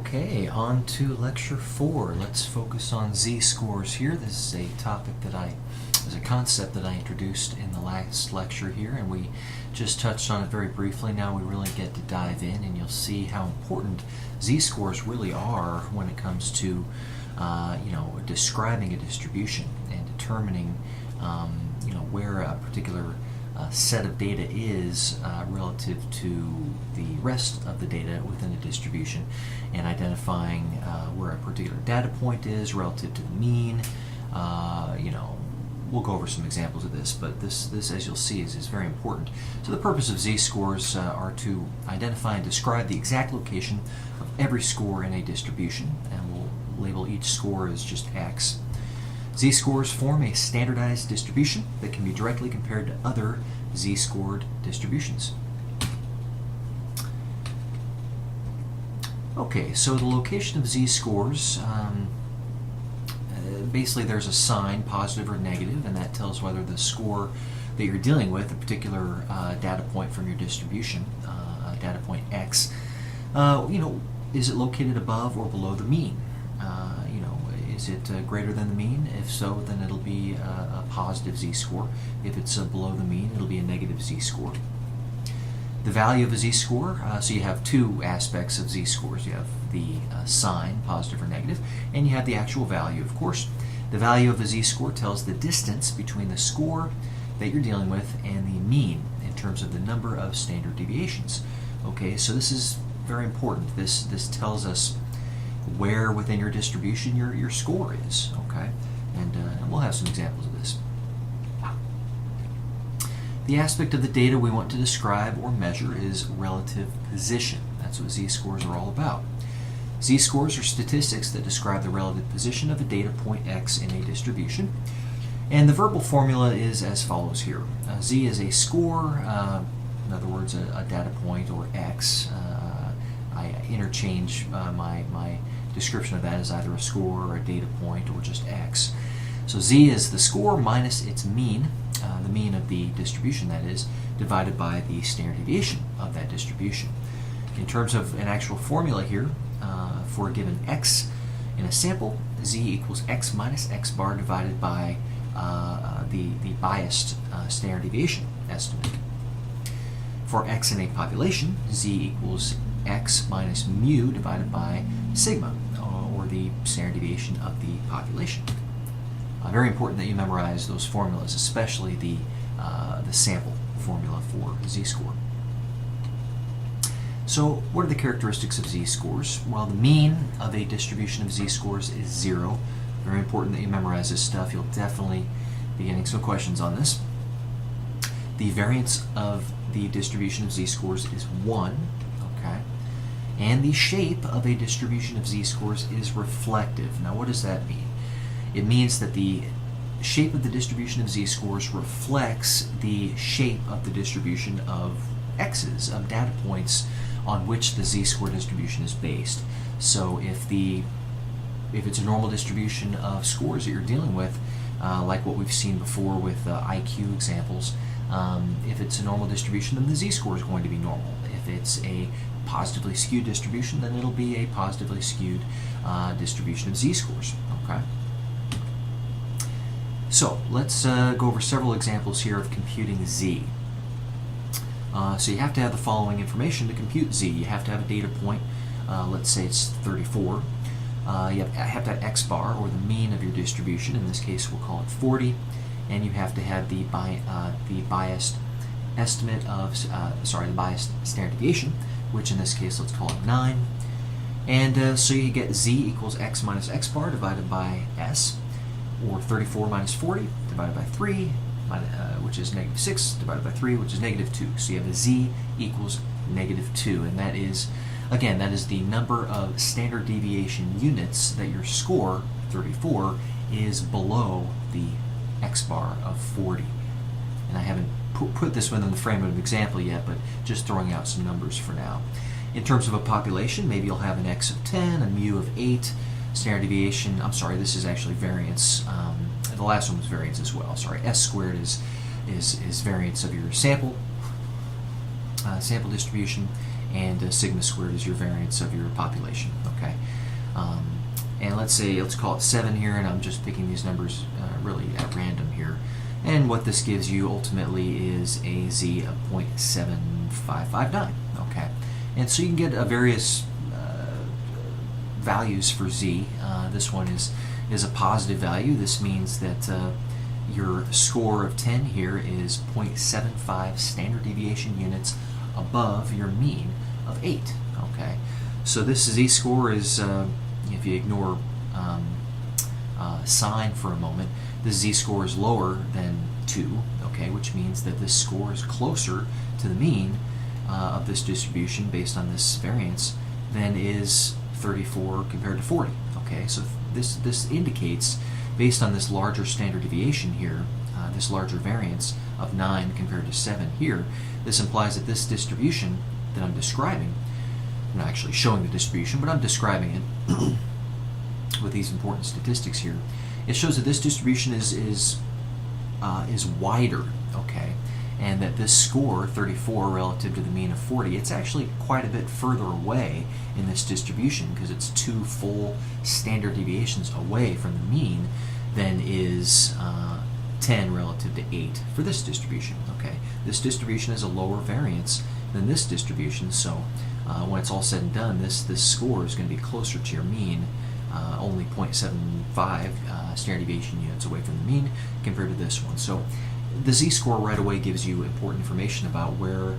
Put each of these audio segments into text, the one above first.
Okay, on to lecture 4. Let's focus on z-scores here. This is a concept that I introduced in the last lecture here, and we just touched on it very briefly. Now we really get to dive in, and you'll see how important z-scores really are when it comes to describing a distribution and determining where a particular set of data is relative to the rest of the data within a distribution, and identifying where a particular data point is relative to the mean. We'll go over some examples of this, but this as you'll see, is very important. So the purpose of z-scores are to identify and describe the exact location of every score in a distribution, and we'll label each score as just x. Z-scores form a standardized distribution that can be directly compared to other z-scored distributions. Okay, so the location of z-scores, basically there's a sign, positive or negative, and that tells whether the score that you're dealing with, a particular data point from your distribution, data point x, is it located above or below the mean? Is it greater than the mean? If so, then it'll be a positive z-score. If it's below the mean, it'll be a negative z-score. The value of a z-score, so you have two aspects of z-scores. You have the sign, positive or negative, and you have the actual value, of course. The value of a z-score tells the distance between the score that you're dealing with and the mean in terms of the number of standard deviations. Okay, so this is very important. This tells us where within your distribution your score is, okay? And we'll have some examples of this. The aspect of the data we want to describe or measure is relative position. That's what z-scores are all about. Z-scores are statistics that describe the relative position of a data point x in a distribution. And the verbal formula is as follows here. Z is a score, in other words, a data point, or x. I interchange my description of that as either a score or a data point or just x. So z is the score minus its mean, the mean of the distribution that is, divided by the standard deviation of that distribution. In terms of an actual formula here, for a given x in a sample, z equals x minus x bar divided by the biased standard deviation estimate. For x in a population, z equals x minus mu divided by sigma, or the standard deviation of the population. Very important that you memorize those formulas, especially the sample formula for z-score. So what are the characteristics of z-scores? Well, the mean of a distribution of z-scores is 0. Very important that you memorize this stuff. You'll definitely be getting some questions on this. The variance of the distribution of z-scores is 1. Okay. And the shape of a distribution of z-scores is reflective. Now, what does that mean? It means that the shape of the distribution of z-scores reflects the shape of the distribution of x's, of data points on which the z-score distribution is based. So if it's a normal distribution of scores that you're dealing with, like what we've seen before with IQ examples, if it's a normal distribution, then the z-score is going to be normal. If it's a positively skewed distribution, then it'll be a positively skewed distribution of z-scores. Okay. So let's go over several examples here of computing z. So you have to have the following information to compute z. You have to have a data point, let's say it's 34. You have to have x bar, or the mean of your distribution. In this case, we'll call it 40. And you have to have the biased estimate of, the biased standard deviation, which in this case, let's call it 9. And so you get z equals x minus x bar divided by s, or 34 minus 40 divided by 3, which is negative 6, divided by 3, which is negative 2. So you have a z equals negative 2, and that is, again, that is the number of standard deviation units that your score, 34, is below the x bar of 40. And I haven't put this within the frame of an example yet, but just throwing out some numbers for now. In terms of a population, maybe you'll have an x of 10, a mu of 8, standard deviation, I'm sorry, this is actually variance. The last one was variance as well. Sorry, s squared is variance of your sample distribution, and sigma squared is your variance of your population. Okay, and let's call it 7 here, and I'm just picking these numbers really at random here. And what this gives you ultimately is a z of 0.7559. Okay, and so you can get various values for z. This one is a positive value. This means that your score of 10 here is 0.75 standard deviation units above your mean of 8. Okay, so this z-score is, if you ignore sign for a moment, the z-score is lower than 2, okay, which means that this score is closer to the mean of this distribution based on this variance than is 34 compared to 40. Okay, so this indicates, based on this larger standard deviation here, this larger variance of 9 compared to 7 here, this implies that this distribution that I'm describing, I'm not actually showing the distribution, but I'm describing it with these important statistics here. It shows that this distribution is wider, okay, and that this score 34 relative to the mean of 40, it's actually quite a bit further away in this distribution because it's 2 full standard deviations away from the mean than is 10 relative to 8 for this distribution. Okay, this distribution is a lower variance than this distribution, so when it's all said and done, this score is going to be closer to your mean, only 0.75 standard deviation units away from the mean compared to this one. So the z-score right away gives you important information about where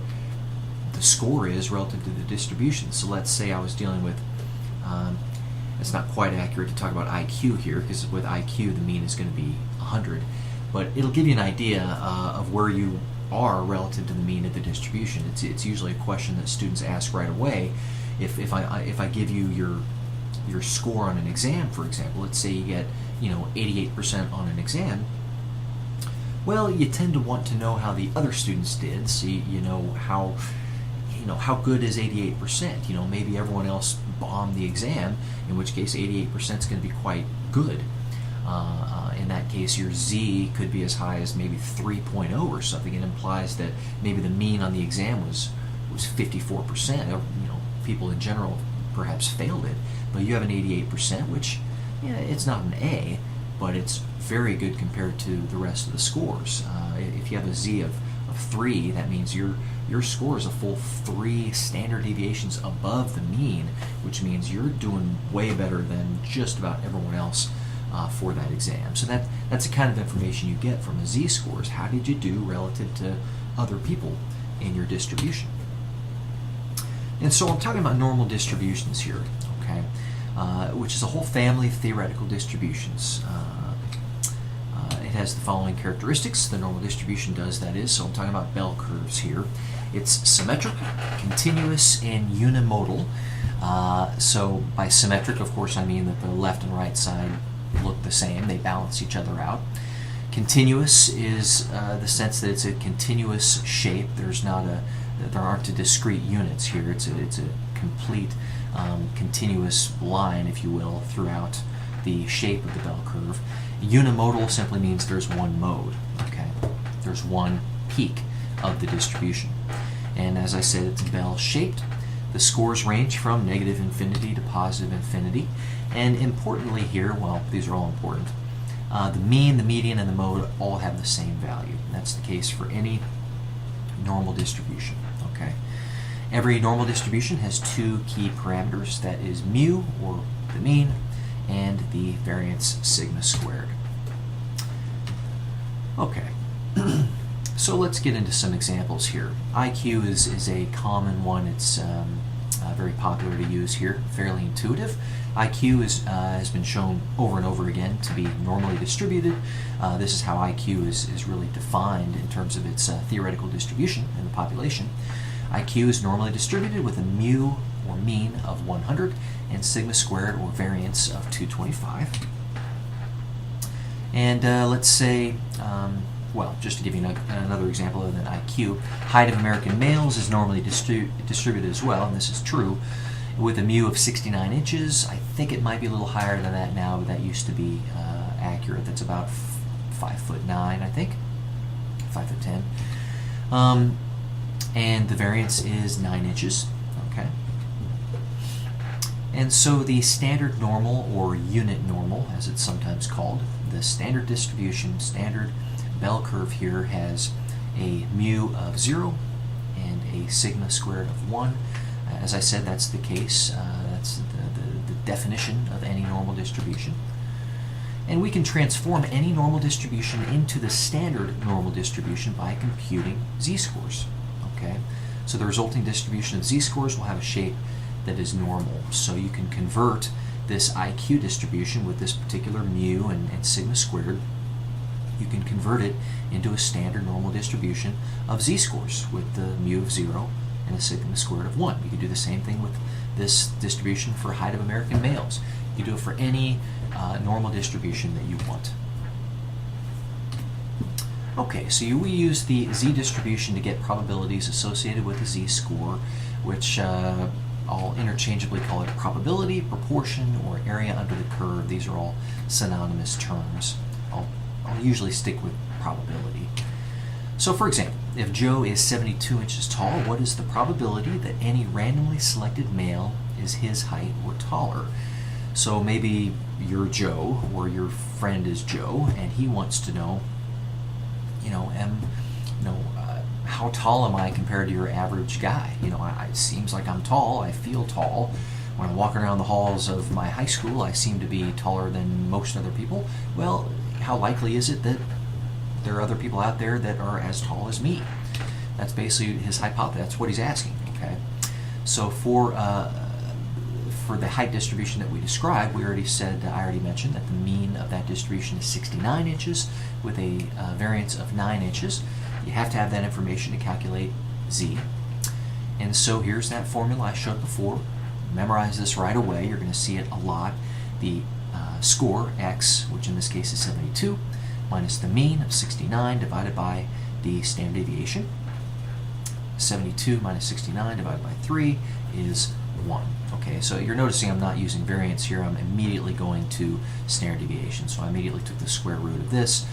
the score is relative to the distribution. So let's say I was dealing with, it's not quite accurate to talk about IQ here, because with IQ the mean is going to be 100, but it'll give you an idea of where you are relative to the mean of the distribution. It's usually a question that students ask right away. If I give you your score on an exam, for example, let's say you get 88% on an exam, well, you tend to want to know how the other students did, so you know how good is 88%. Maybe everyone else bombed the exam, in which case 88% is going to be quite good. In that case, your z could be as high as maybe 3.0 or something. It implies that maybe the mean on the exam was 54%. People in general perhaps failed it, but you have an 88%, which it's not an A, but it's very good compared to the rest of the scores. If you have a z of 3, that means your score is a full 3 standard deviations above the mean, which means you're doing way better than just about everyone else for that exam. So that's the kind of information you get from a z-scores. How did you do relative to other people in your distribution? And so I'm talking about normal distributions here, okay, which is a whole family of theoretical distributions. It has the following characteristics. The normal distribution does, that is. So I'm talking about bell curves here. It's symmetric, continuous, and unimodal. So by symmetric, of course, I mean that the left and right side look the same. They balance each other out. Continuous is the sense that it's a continuous shape. There aren't discrete units here. It's a complete continuous line, if you will, throughout the shape of the bell curve. Unimodal simply means there's one mode. Okay, there's one peak of the distribution, and as I said, it's bell-shaped. The scores range from negative infinity to positive infinity, and importantly here, well, these are all important, the mean, the median, and the mode all have the same value. That's the case for any normal distribution. Okay, every normal distribution has 2 key parameters, that is mu, or the mean, and the variance sigma squared. Okay, so let's get into some examples here. IQ is a common one. It's very popular to use here, fairly intuitive. IQ has been shown over and over again to be normally distributed. This is how IQ is really defined in terms of its theoretical distribution in the population. IQ is normally distributed with a mu, or mean, of 100 and sigma squared, or variance, of 225. And let's say, well, just to give you another example other than IQ, height of American males is normally distributed as well, and this is true, with a mu of 69 inches. I think it might be a little higher than that now, but that used to be accurate. That's about 5'9", I think, 5'10". And the variance is 9 inches. Okay? And so the standard normal, or unit normal as it's sometimes called, the standard distribution, standard bell curve here has a mu of 0 and a sigma squared of 1. As I said, that's the case. That's the definition of any normal distribution. And we can transform any normal distribution into the standard normal distribution by computing z-scores. Okay? So the resulting distribution of z-scores will have a shape that is normal. So you can convert this IQ distribution with this particular mu and sigma squared, you can convert it into a standard normal distribution of z-scores with the mu of 0 and a sigma squared of 1. You can do the same thing with this distribution for height of American males. You can do it for any normal distribution that you want. Okay, so we use the z-distribution to get probabilities associated with the z-score, which I'll interchangeably call it probability, proportion, or area under the curve. These are all synonymous terms. I'll usually stick with probability. So for example, if Joe is 72 inches tall, what is the probability that any randomly selected male is his height or taller? So maybe you're Joe, or your friend is Joe, and he wants to know, how tall am I compared to your average guy? It seems like I'm tall. I feel tall. When I'm walking around the halls of my high school, I seem to be taller than most other people. Well, how likely is it that there are other people out there that are as tall as me? That's basically his hypothesis. That's what he's asking. Okay, so for the height distribution that we described, I already mentioned that the mean of that distribution is 69 inches with a variance of 9 inches. You have to have that information to calculate z. And so here's that formula I showed before. Memorize this right away. You're going to see it a lot. The score, x, which in this case is 72, minus the mean of 69 divided by the standard deviation. 72 minus 69 divided by 3 is 1. Okay, so you're noticing I'm not using variance here. I'm immediately going to standard deviation. So I immediately took the square root of this,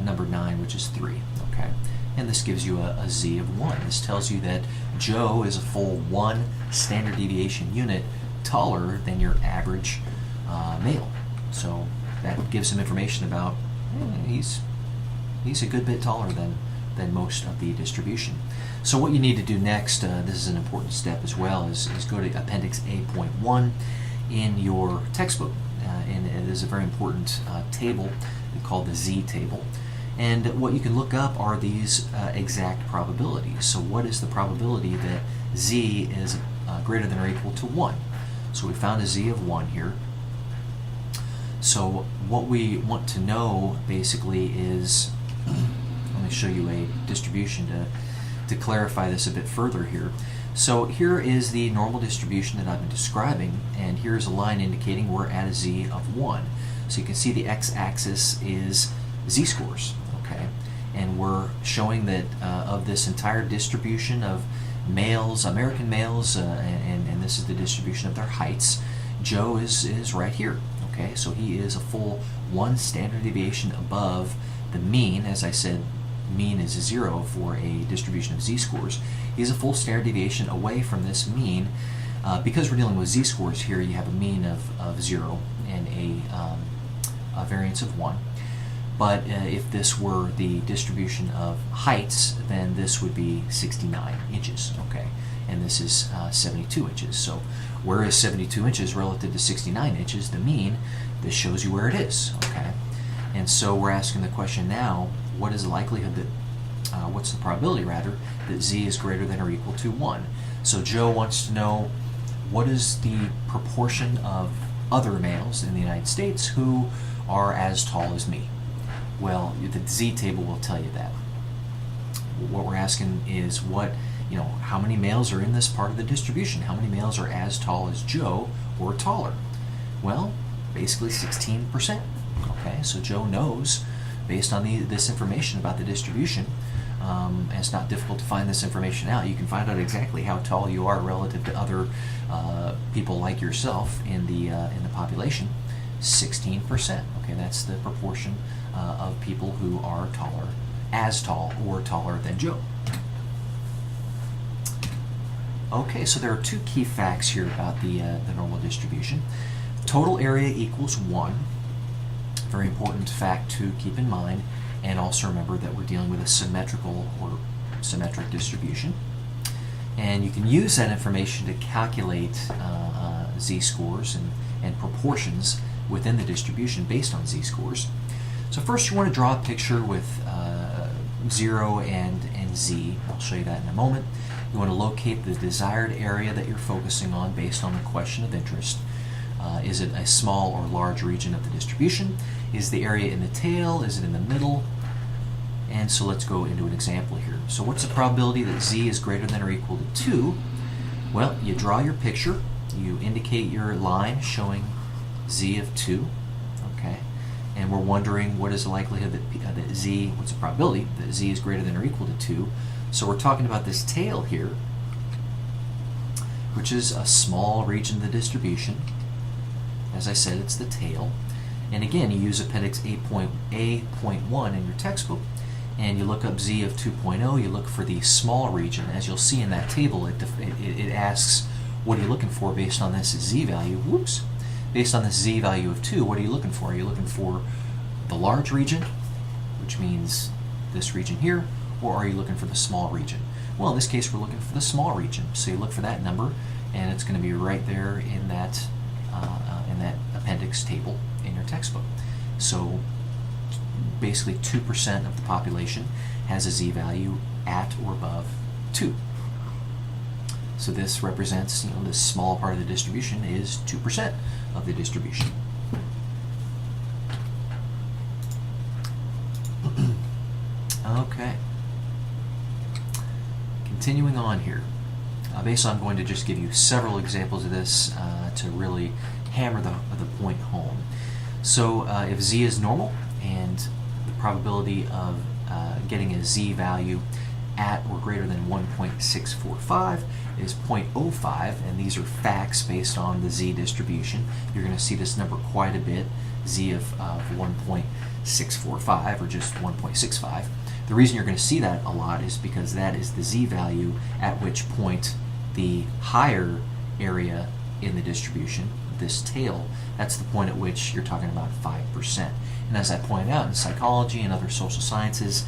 number 9, which is 3. Okay, and this gives you a z of 1. This tells you that Joe is a full 1 standard deviation unit taller than your average male. So that gives some information about he's a good bit taller than most of the distribution. So what you need to do next, this is an important step as well, is go to Appendix A.1 in your textbook. And it is a very important table called the Z table. And what you can look up are these exact probabilities. So what is the probability that Z is greater than or equal to 1? So we found a Z of 1 here. So what we want to know basically is, let me show you a distribution to clarify this a bit further here. So here is the normal distribution that I've been describing, and here's a line indicating we're at a Z of 1. So you can see the x-axis is z-scores, okay? And we're showing that of this entire distribution of males, American males, and this is the distribution of their heights, Joe is right here, okay? So he is a full 1 standard deviation above the mean. As I said, mean is 0 for a distribution of z-scores. He's a full standard deviation away from this mean. Because we're dealing with z-scores here, you have a mean of 0 and a variance of 1. But if this were the distribution of heights, then this would be 69 inches, okay? And this is 72 inches. So where is 72 inches relative to 69 inches, the mean? This shows you where it is, okay? And so we're asking the question now, what is the likelihood that, what's the probability rather, that z is greater than or equal to 1? So Joe wants to know what is the proportion of other males in the United States who are as tall as me. Well, the z table will tell you that. What we're asking is how many males are in this part of the distribution? How many males are as tall as Joe or taller? Well, basically 16%. Okay, so Joe knows, based on this information about the distribution, and it's not difficult to find this information out. You can find out exactly how tall you are relative to other people like yourself in the population. 16%. Okay, that's the proportion of people who are as tall or taller than Joe. Okay, so there are two key facts here about the normal distribution. Total area equals 1. Very important fact to keep in mind, and also remember that we're dealing with a symmetrical or symmetric distribution. And you can use that information to calculate z-scores and proportions within the distribution based on z-scores. So first you want to draw a picture with 0 and z. I'll show you that in a moment. You want to locate the desired area that you're focusing on based on the question of interest. Is it a small or large region of the distribution? Is the area in the tail? Is it in the middle? And so let's go into an example here. So what's the probability that z is greater than or equal to 2? Well, you draw your picture. You indicate your line showing z of 2. Okay. And we're wondering what is the likelihood that z, what's the probability that z is greater than or equal to 2? So we're talking about this tail here, which is a small region of the distribution. As I said, it's the tail. And again, you use Appendix A.1 in your textbook, and you look up z of 2.0, you look for the small region. As you'll see in that table, it asks, what are you looking for based on this z value? Whoops. Based on this z value of 2, what are you looking for? Are you looking for the large region, which means this region here, or are you looking for the small region? Well, in this case, we're looking for the small region. So you look for that number, and it's going to be right there in that appendix table in your textbook. So basically 2% of the population has a z-value at or above 2. So this represents, this small part of the distribution is 2% of the distribution. Okay. Continuing on here. Basically, I'm going to just give you several examples of this to really hammer the point home. So if z is normal and the probability of getting a z value at or greater than 1.645 is 0.05, and these are facts based on the z distribution. You're going to see this number quite a bit, z of 1.645 or just 1.65. The reason you're going to see that a lot is because that is the z value at which point the higher area in the distribution, this tail, that's the point at which you're talking about 5%. And as I pointed out in psychology and other social sciences,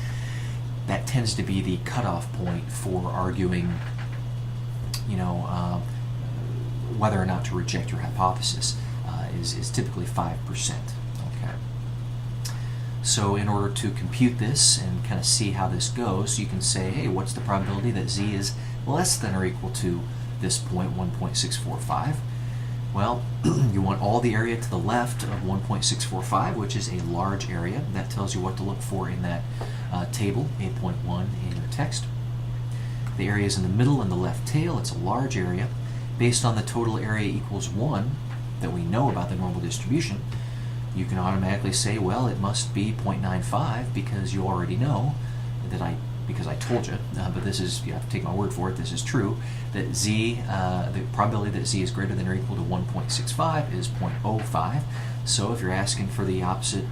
that tends to be the cutoff point for arguing, whether or not to reject your hypothesis is typically 5%. Okay. So in order to compute this and kind of see how this goes, you can say, hey, what's the probability that z is less than or equal to this point, 1.645? Well, you want all the area to the left of 1.645, which is a large area. That tells you what to look for in that table, 8.1 in your text. The area is in the middle and the left tail. It's a large area. Based on the total area equals 1 that we know about the normal distribution, you can automatically say, well, it must be 0.95 because you already know that because I told you, but this is, you have to take my word for it, this is true, that z, the probability that z is greater than or equal to 1.65 is 0.05. So if you're asking for the opposite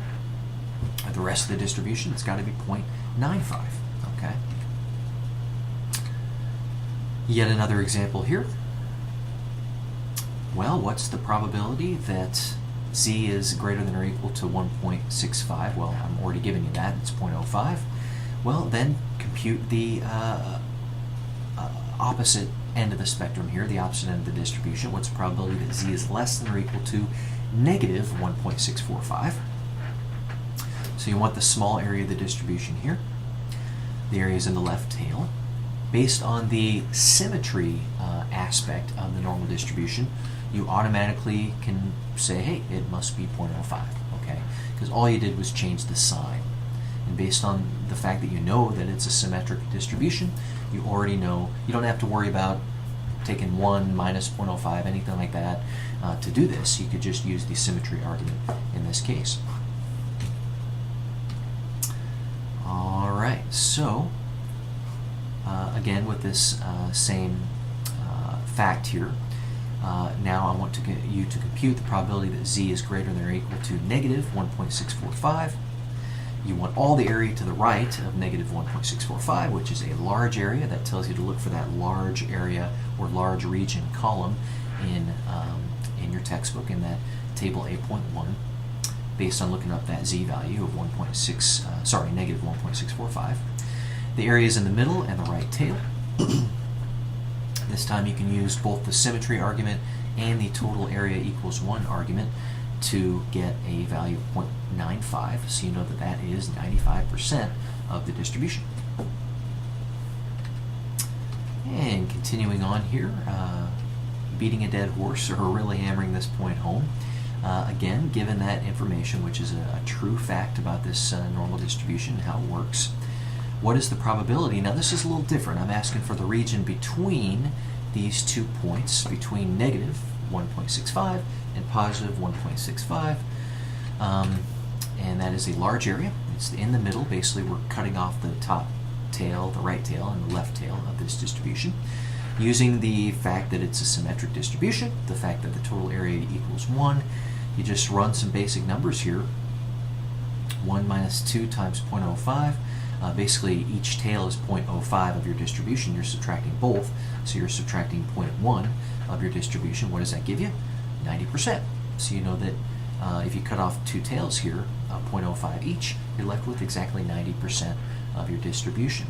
of the rest of the distribution, it's got to be 0.95. Okay. Yet another example here. Well, what's the probability that z is greater than or equal to 1.65? Well, I'm already giving you that, it's 0.05. Well, then compute the opposite end of the spectrum here, the opposite end of the distribution. What's the probability that z is less than or equal to negative 1.645? So you want the small area of the distribution here. The area is in the left tail. Based on the symmetry aspect of the normal distribution, you automatically can say, hey, it must be 0.05, okay? Because all you did was change the sign. And based on the fact that you know that it's a symmetric distribution, you already know, you don't have to worry about taking 1 minus 0.05, anything like that, to do this. You could just use the symmetry argument in this case. All right, so again with this same fact here, now I want to get you to compute the probability that z is greater than or equal to negative 1.645. You want all the area to the right of negative 1.645, which is a large area. That tells you to look for that large area or large region column in your textbook in that table 8.1, based on looking up that z value of negative 1.645. The areas in the middle and the right tail. This time you can use both the symmetry argument and the total area equals 1 argument to get a value of 0.95, so you know that that is 95% of the distribution. And continuing on here, beating a dead horse, or really hammering this point home. Again, given that information, which is a true fact about this normal distribution and how it works, what is the probability? Now this is a little different. I'm asking for the region between these 2 points, between negative 1.65 and positive 1.65, and that is a large area. It's in the middle. Basically, we're cutting off the top tail, the right tail, and the left tail of this distribution, using the fact that it's a symmetric distribution, the fact that the total area equals 1. You just run some basic numbers here. 1 minus 2 times 0.05. Basically, each tail is 0.05 of your distribution. You're subtracting both, so you're subtracting 0.1 of your distribution. What does that give you? 90%. So you know that if you cut off 2 tails here, 0.05 each, you're left with exactly 90% of your distribution.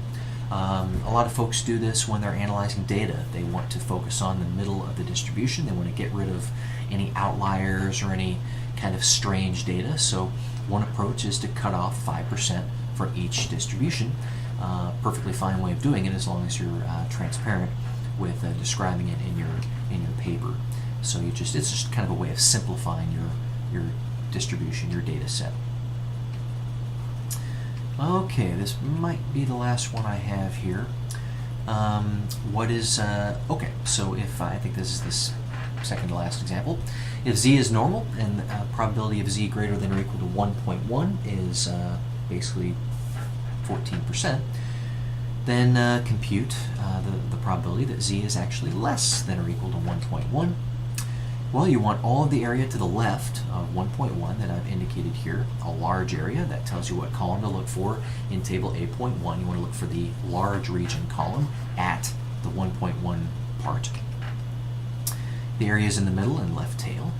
A lot of folks do this when they're analyzing data. They want to focus on the middle of the distribution. They want to get rid of any outliers or any kind of strange data. So one approach is to cut off 5% for each distribution. Perfectly fine way of doing it, as long as you're transparent with describing it in your paper. So it's just kind of a way of simplifying your distribution, your data set. Okay, this might be the last one I have here. Okay, so if I think this is this second to last example. If z is normal and the probability of z greater than or equal to 1.1 is basically 14%, then compute the probability that z is actually less than or equal to 1.1. Well, you want all of the area to the left of 1.1 that I've indicated here, a large area. That tells you what column to look for in table 8.1. You want to look for the large region column at the 1.1 part. The areas in the middle and left tail.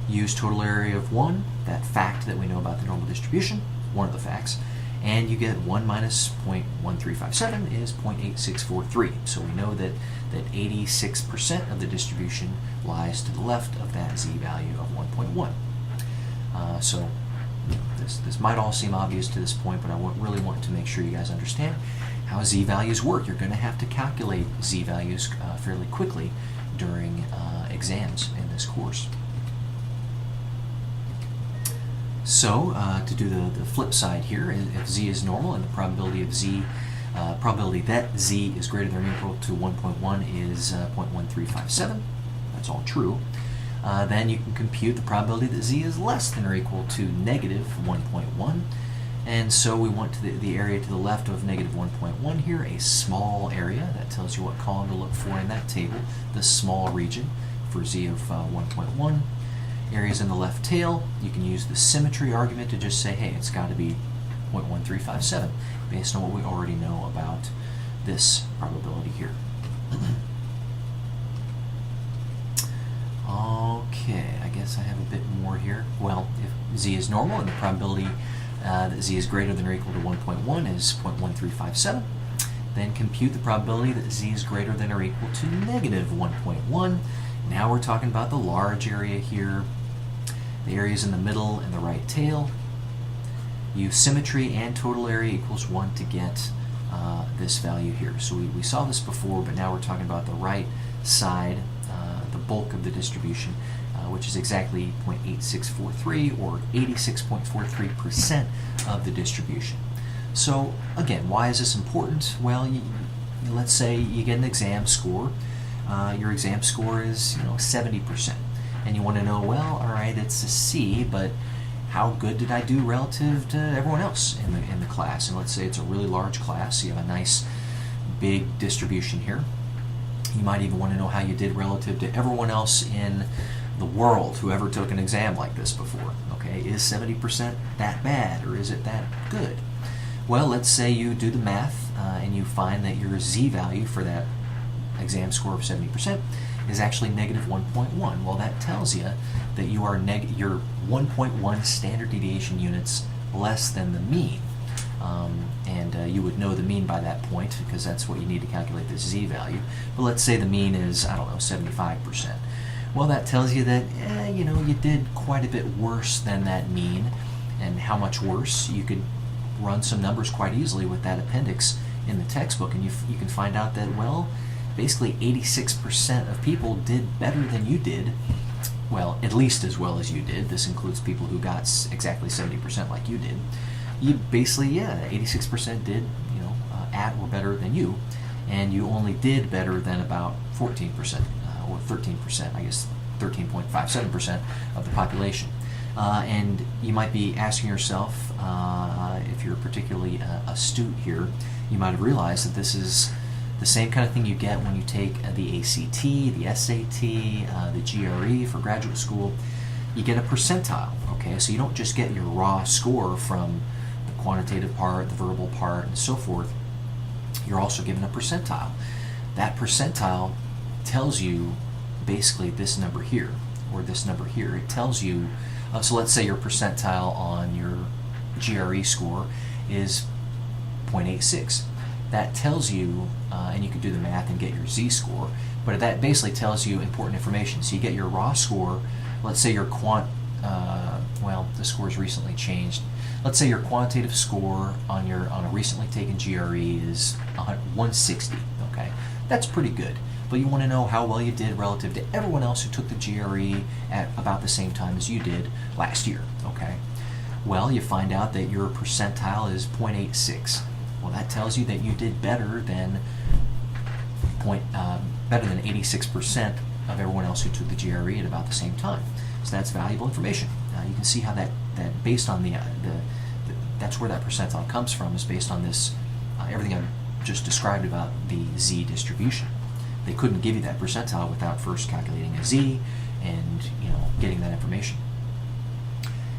Use total area of 1, that fact that we know about the normal distribution, one of the facts, and you get 1 minus 0.1357 is 0.8643. So we know that 86% of the distribution lies to the left of that z value of 1.1. So this might all seem obvious to this point, but I really want to make sure you guys understand how z values work. You're going to have to calculate z values fairly quickly during exams in this course. So to do the flip side here, if z is normal and the probability of probability that z is greater than or equal to 1.1 is 0.1357, that's all true, then you can compute the probability that z is less than or equal to negative 1.1. And so we want the area to the left of negative 1.1 here, a small area. That tells you what column to look for in that table, the small region for z of 1.1. Areas in the left tail, you can use the symmetry argument to just say, hey, it's got to be 0.1357 based on what we already know about this probability here. Okay, I guess I have a bit more here. Well, if z is normal and the probability that z is greater than or equal to 1.1 is 0.1357, then compute the probability that z is greater than or equal to negative 1.1. Now we're talking about the large area here, the areas in the middle and the right tail. Use symmetry and total area equals 1 to get this value here. So we saw this before, but now we're talking about the right side, the bulk of the distribution, which is exactly 0.8643 or 86.43% of the distribution. So again, why is this important? Well, let's say you get an exam score. Your exam score is 70%, and you want to know, well, all right, it's a C, but how good did I do relative to everyone else in the class? And let's say it's a really large class, so you have a nice big distribution here. You might even want to know how you did relative to everyone else in the world who ever took an exam like this before. Okay, is 70% that bad, or is it that good? Well, let's say you do the math and you find that your z value for that exam score of 70% is actually negative 1.1. Well, that tells you that you are you're 1.1 standard deviation units less than the mean. And you would know the mean by that point because that's what you need to calculate the z-value. But let's say the mean is, I don't know, 75%. Well, that tells you that, you did quite a bit worse than that mean. And how much worse? You could run some numbers quite easily with that appendix in the textbook, and you can find out that, well, basically 86% of people did better than you did. Well, at least as well as you did. This includes people who got exactly 70% like you did. You basically, 86% did, at or better than you, and you only did better than about 14%, or 13%, I guess 13.57% of the population. And you might be asking yourself, if you're particularly astute here, you might have realized that this is the same kind of thing you get when you take the ACT, the SAT, the GRE for graduate school. You get a percentile, okay? So you don't just get your raw score from the quantitative part, the verbal part, and so forth. You're also given a percentile. That percentile tells you basically this number here, or this number here. It tells you, so let's say your percentile on your GRE score is 0.86. That tells you, and you can do the math and get your z-score, but that basically tells you important information. So you get your raw score, let's say your well, the score's recently changed. Let's say your quantitative score on a recently taken GRE is 160, okay? That's pretty good, but you want to know how well you did relative to everyone else who took the GRE at about the same time as you did last year, okay? Well, you find out that your percentile is 0.86. Well, that tells you that you did better than 86% of everyone else who took the GRE at about the same time. So that's valuable information. You can see how that based on that's where that percentile comes from, is based on this everything I've just described about the z distribution. They couldn't give you that percentile without first calculating a z and getting that information.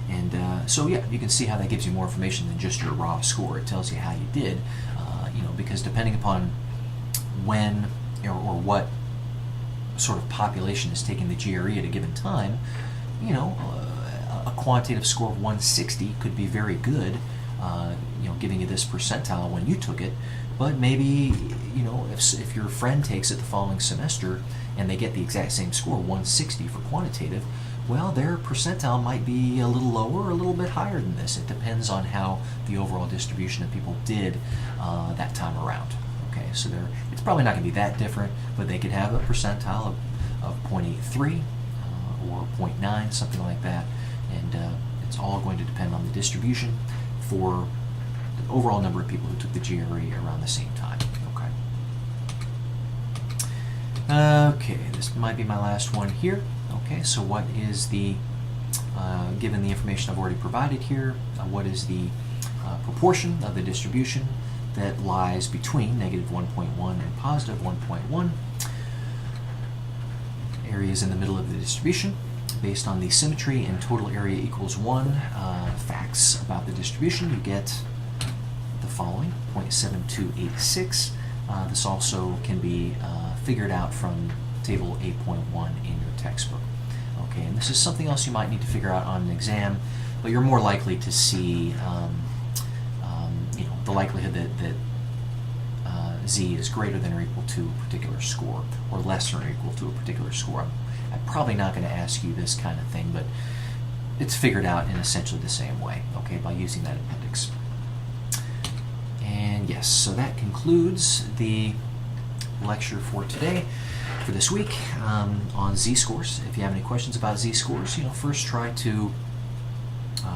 And so you can see how that gives you more information than just your raw score. It tells you how you did, because depending upon when or what sort of population is taking the GRE at a given time, a quantitative score of 160 could be very good, giving you this percentile when you took it. But maybe, if your friend takes it the following semester and they get the exact same score, 160 for quantitative, well, their percentile might be a little lower or a little bit higher than this. It depends on how the overall distribution of people did that time around. Okay, so it's probably not going to be that different, but they could have a percentile of 0.83 or 0.9, something like that, and it's all going to depend on the distribution for the overall number of people who took the GRE around the same time. Okay, this might be my last one here. Okay, so what is given the information I've already provided here, what is the proportion of the distribution that lies between negative 1.1 and positive 1.1? Areas in the middle of the distribution based on the symmetry and total area equals 1. Facts about the distribution, you get the following, 0.7286. This also can be figured out from table 8.1 in your textbook. Okay, and this is something else you might need to figure out on an exam, but you're more likely to see the likelihood that z is greater than or equal to a particular score, or less than or equal to a particular score. I'm probably not going to ask you this kind of thing, but it's figured out in essentially the same way, okay, by using that appendix. And yes, so that concludes the lecture for today, for this week, on z-scores. If you have any questions about z-scores, first try to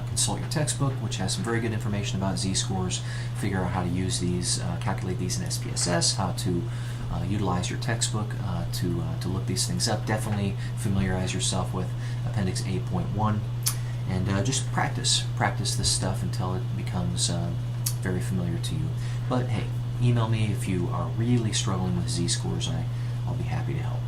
consult your textbook, which has some very good information about z-scores. Figure out how to use these, calculate these in SPSS, how to utilize your textbook to look these things up. Definitely familiarize yourself with Appendix 8.1, and just practice this stuff until it becomes very familiar to you. But hey, email me if you are really struggling with z-scores. I'll be happy to help.